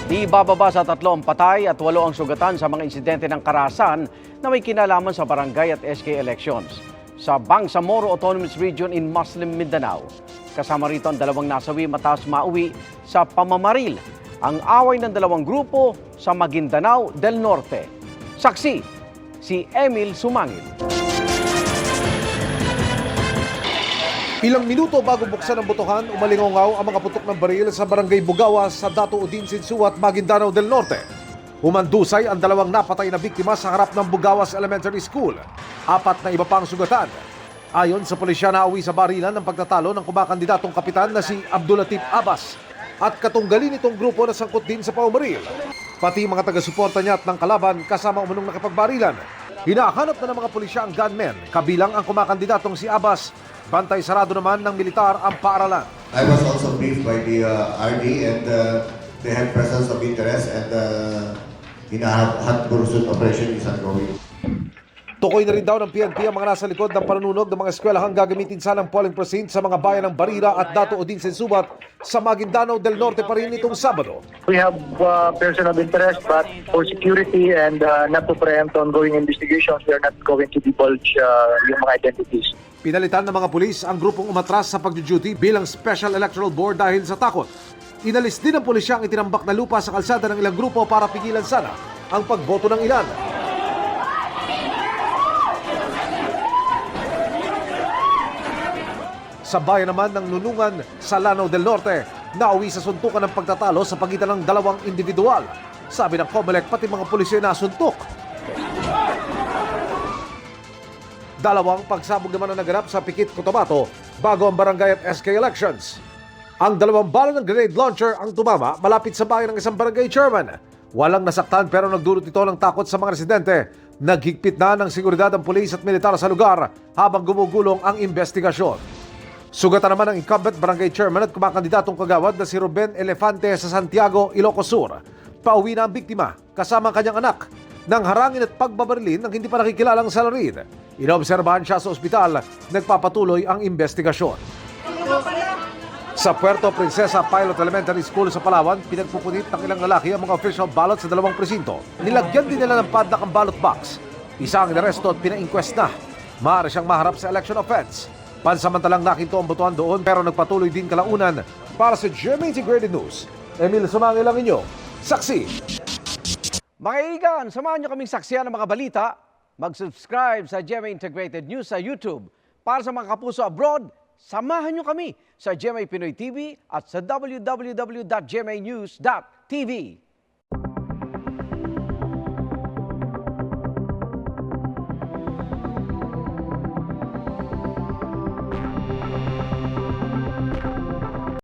Ibababa sa 3 ang patay at 8 ang sugatan sa mga insidente ng karahasan na may kinalaman sa barangay at SK elections sa Bangsamoro Autonomous Region in Muslim Mindanao. Kasama rito ang 2 nasawi matapos mauwi sa pamamaril ang away ng 2 grupo sa Maguindanao del Norte. Saksi, si Emil Sumangil. Ilang minuto bago buksan ang botohan, umalingongaw ang mga putok ng baril sa barangay Bugawa sa Dato Udin Sinsuat, Maguindanao del Norte. Humandusay ang 2 napatay na biktima sa harap ng Bugawas Elementary School. 4 na iba pang sugatan. Ayon sa pulisya, nauwi sa barilan ng pagtatalo ng kumakandidatong kapitan na si Abdulatif Abbas at katunggali nitong grupo na sangkot din sa paumaril. Pati mga taga-suporta niya at ng kalaban kasama umunong nakipagbarilan. Hinahanap na ng mga pulisya ang gunmen, kabilang ang kumakandidatong si Abbas. Bantay sarado naman ng militar ang paaralan. I was also briefed by the RD and they had presence of interest and hot pursuit operation is ongoing. Tukoy na rin daw ng PNP ang mga nasa likod ng panununog ng mga eskwelahang gagamitin sanang polling precinct sa mga bayan ng Barira at Dato Udin Sinsubat sa Maguindanao del Norte pa rin itong Sabado. We have person of interest, but for security and not to preempt ongoing investigations, we are not going to divulge yung mga identities. Pinalitan ng mga pulis ang grupong umatras sa pagduduty bilang Special Electoral Board dahil sa takot. Inalis din ng pulisya ang itinambak na lupa sa kalsada ng ilang grupo para pigilan sana ang pagboto ng ilan. Sa bayan naman ng Nunungan sa Lanao del Norte, nauwi sa suntukan ng pagtatalo sa pagitan ng 2 individual. Sabi ng COMELEC, pati mga pulisya nasuntok. 2 pagsabog naman ang naganap sa Pikit, Cotabato bago ang barangay at SK elections. Ang 2 bala ng grenade launcher ang tumama malapit sa bayan ng isang barangay chairman. Walang nasaktan pero nagdulot ito ng takot sa mga residente. Naghigpit na ng seguridad ang pulis at militar sa lugar habang gumugulong ang investigasyon. Sugatan naman ang incumbent barangay chairman at kumakandidatong kagawad na si Ruben Elefante sa Santiago, Ilocos Sur. Pauwi na ang biktima kasama ang kanyang anak nang harangin at pagbabarilin ng hindi pa nakikilalang salarin. Inobserbahan siya sa ospital, nagpapatuloy ang investigasyon. Sa Puerto Princesa Pilot Elementary School sa Palawan, pinagpupunit ng ilang lalaki ang mga official ballot sa 2 presinto. Nilagyan din nila ng padlock ang ballot box. Isa ang inaresto at pina-inquest na. Maaari siyang maharap sa election offense. Pansamantalang nakinto ang botohan doon pero nagpatuloy din kalaunan. Para sa GMA Integrated News, Emil Sumangil ang inyong saksi. Mga kaibigan, samahan niyo kaming saksiyan ng mga balita. Mag-subscribe sa GMA Integrated News sa YouTube. Para sa mga kapuso abroad, samahan niyo kami sa GMA Pinoy TV at sa www.gmanews.tv.